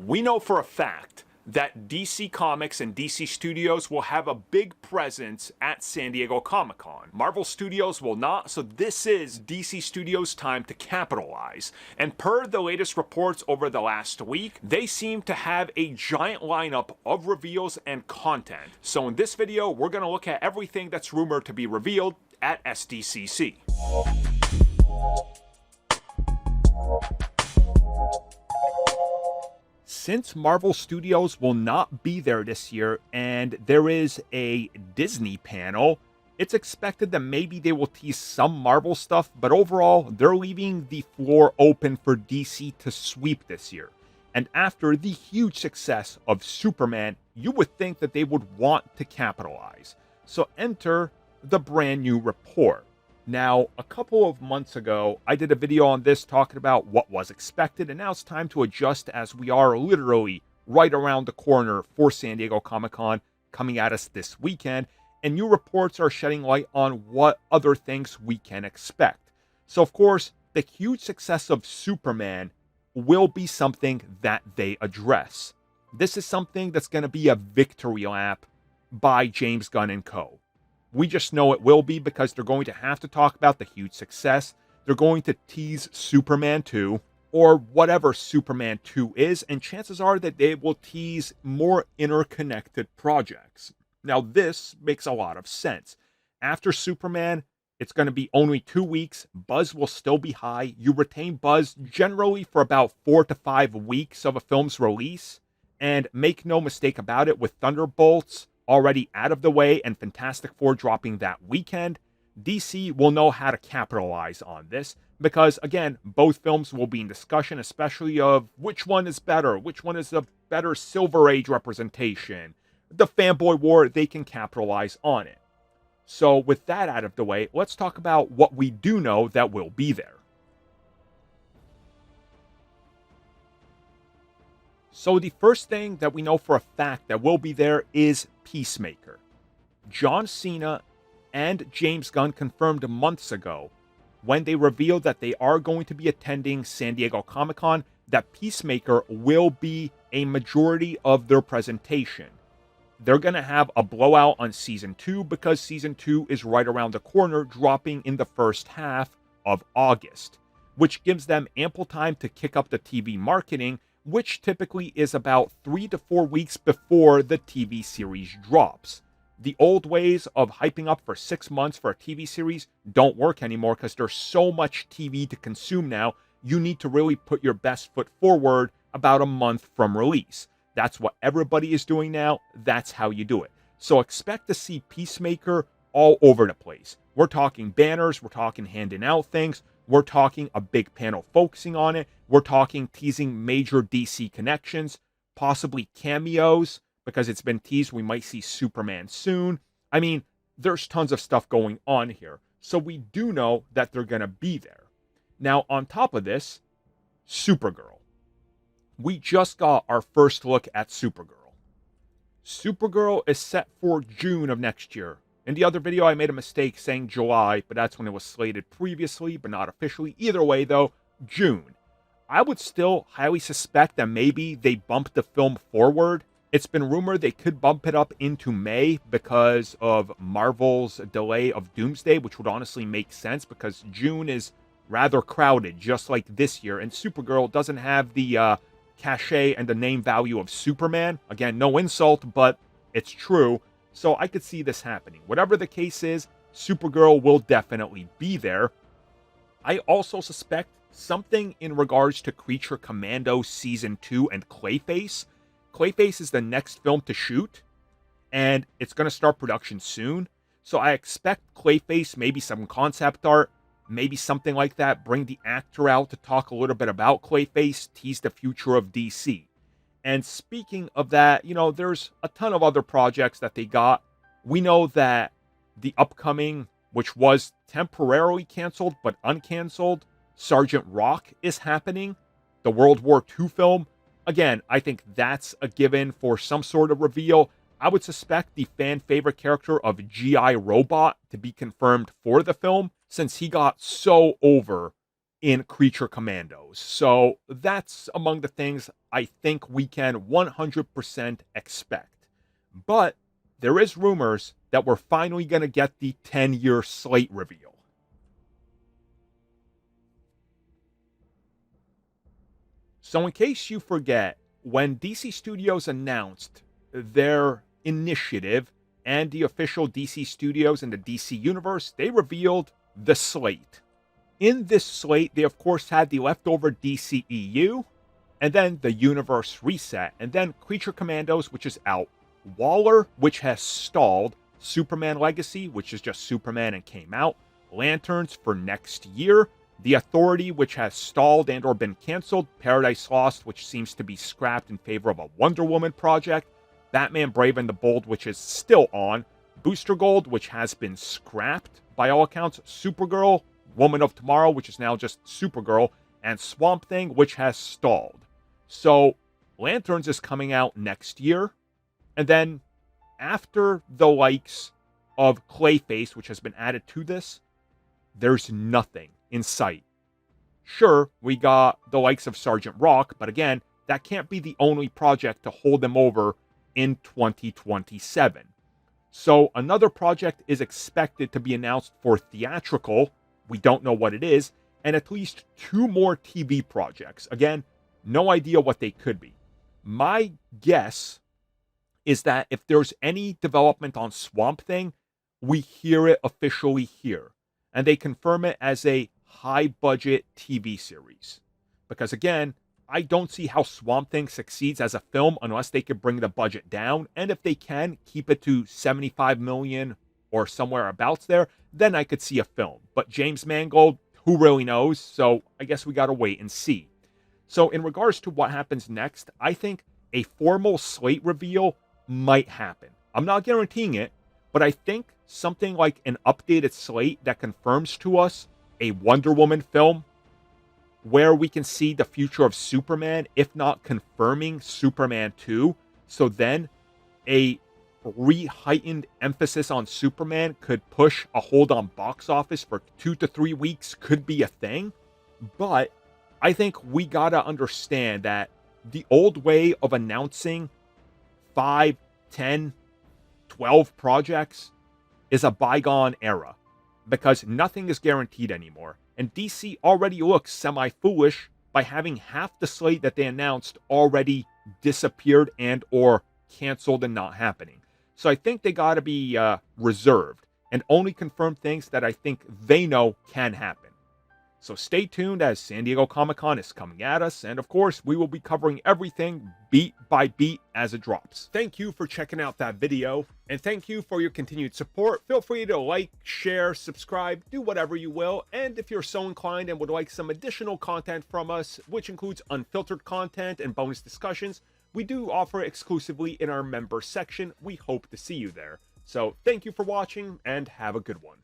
We know for a fact that DC Comics and DC Studios will have a big presence at San Diego Comic-Con. Marvel Studios will not, so this is DC Studios' time to capitalize. And per the latest reports over the last week, they seem to have a giant lineup of reveals and content. So in this video, we're going to look at everything that's rumored to be revealed at SDCC. Since Marvel Studios will not be there this year and there is a Disney panel, it's expected that maybe they will tease some Marvel stuff, but overall, they're leaving the floor open for DC to sweep this year. And after the huge success of Superman, you would think that they would want to capitalize. So enter the brand new report. Now, a couple of months ago, I did a video on this talking about what was expected, and now it's time to adjust as we are literally right around the corner for San Diego Comic-Con coming at us this weekend, and new reports are shedding light on what other things we can expect. So, of course, the huge success of Superman will be something that they address. This is something that's going to be a victory lap by James Gunn and co. We just know it will be because they're going to have to talk about the huge success. They're going to tease Superman 2 or whatever Superman 2 is, and chances are that they will tease more interconnected projects. Now, this makes a lot of sense. After Superman, it's going to be only 2 weeks. Buzz will still be high. You retain buzz generally for about 4 to 5 weeks of a film's release. And make no mistake about it, with Thunderbolts already out of the way and Fantastic Four dropping that weekend, DC will know how to capitalize on this because, again, both films will be in discussion, especially of which one is better, which one is a better Silver Age representation. The fanboy war, they can capitalize on it. So with that out of the way, let's talk about what we do know that will be there. So the first thing that we know for a fact that will be there is Peacemaker. John Cena and James Gunn confirmed months ago when they revealed that they are going to be attending San Diego Comic-Con that Peacemaker will be a majority of their presentation. They're going to have a blowout on Season 2 because Season 2 is right around the corner, dropping in the first half of August, which gives them ample time to kick up the TV marketing, which typically is about 3 to 4 weeks before the TV series drops. The old ways of hyping up for 6 months for a TV series don't work anymore because there's so much TV to consume now. You need to really put your best foot forward about a month from release. That's what everybody is doing now. That's how you do it. So expect to see Peacemaker all over the place. We're talking banners, we're talking handing out things, we're talking a big panel focusing on it. We're talking teasing major DC connections, possibly cameos, because it's been teased we might see Superman soon. I mean, there's tons of stuff going on here. So we do know that they're going to be there. Now, on top of this, Supergirl. We just got our first look at Supergirl. Supergirl is set for June of next year. In the other video, I made a mistake saying July, but that's when it was slated previously, but not officially. Either way, though, June. I would still highly suspect that maybe they bumped the film forward. It's been rumored they could bump it up into May because of Marvel's delay of Doomsday, which would honestly make sense because June is rather crowded, just like this year, and Supergirl doesn't have the cachet and the name value of Superman. Again, no insult, but it's true. So I could see this happening. Whatever the case is, Supergirl will definitely be there. I also suspect something in regards to Creature Commando Season 2 and Clayface. Clayface is the next film to shoot, and it's going to start production soon. So I expect Clayface, maybe some concept art, maybe something like that. Bring the actor out to talk a little bit about Clayface, tease the future of DC. And speaking of that, there's a ton of other projects that they got. We know that the upcoming, which was temporarily canceled but uncanceled, Sergeant Rock is happening. The World War II film. Again, I think that's a given for some sort of reveal. I would suspect the fan favorite character of G.I. Robot to be confirmed for the film since he got so over in Creature Commandos. So that's among the things I think we can 100% expect. But there is rumors that we're finally going to get the 10-year slate reveal. So in case you forget, when DC Studios announced their initiative and the official DC Studios and the DC Universe, they revealed the slate. In this slate, they of course had the leftover DCEU, and then the Universe Reset, and then Creature Commandos, which is out, Waller, which has stalled, Superman Legacy, which is just Superman and came out, Lanterns for next year, The Authority, which has stalled and or been canceled, Paradise Lost, which seems to be scrapped in favor of a Wonder Woman project, Batman Brave and the Bold, which is still on, Booster Gold, which has been scrapped by all accounts, Supergirl, Woman of Tomorrow, which is now just Supergirl, and Swamp Thing, which has stalled. So Lanterns is coming out next year, and then after the likes of Clayface, which has been added to this, there's nothing in sight. Sure, we got the likes of Sergeant Rock, but again, that can't be the only project to hold them over in 2027. So another project is expected to be announced for theatrical. We don't know what it is, and at least 2 more TV projects. Again, no idea what they could be. My guess is that if there's any development on Swamp Thing, we hear it officially here. And they confirm it as a high-budget TV series. Because again, I don't see how Swamp Thing succeeds as a film unless they could bring the budget down. And if they can, keep it to $75 million or somewhere abouts there, then I could see a film. But James Mangold, who really knows? So I guess we gotta wait and see. So in regards to what happens next, I think a formal slate reveal might happen. I'm not guaranteeing it, but I think something like an updated slate that confirms to us a Wonder Woman film where we can see the future of Superman, if not confirming Superman 2. So then a re-heightened emphasis on Superman could push a hold on box office for 2 to 3 weeks could be a thing. But I think we gotta understand that the old way of announcing 5, 10, 12 projects is a bygone era because nothing is guaranteed anymore. And DC already looks semi-foolish by having half the slate that they announced already disappeared and or canceled and not happening. So I think they got to be reserved and only confirm things that I think they know can happen. So stay tuned as San Diego Comic-Con is coming at us. And of course, we will be covering everything beat by beat as it drops. Thank you for checking out that video. And thank you for your continued support. Feel free to like, share, subscribe, do whatever you will. And if you're so inclined and would like some additional content from us, which includes unfiltered content and bonus discussions, we do offer exclusively in our member section. We hope to see you there. So thank you for watching and have a good one.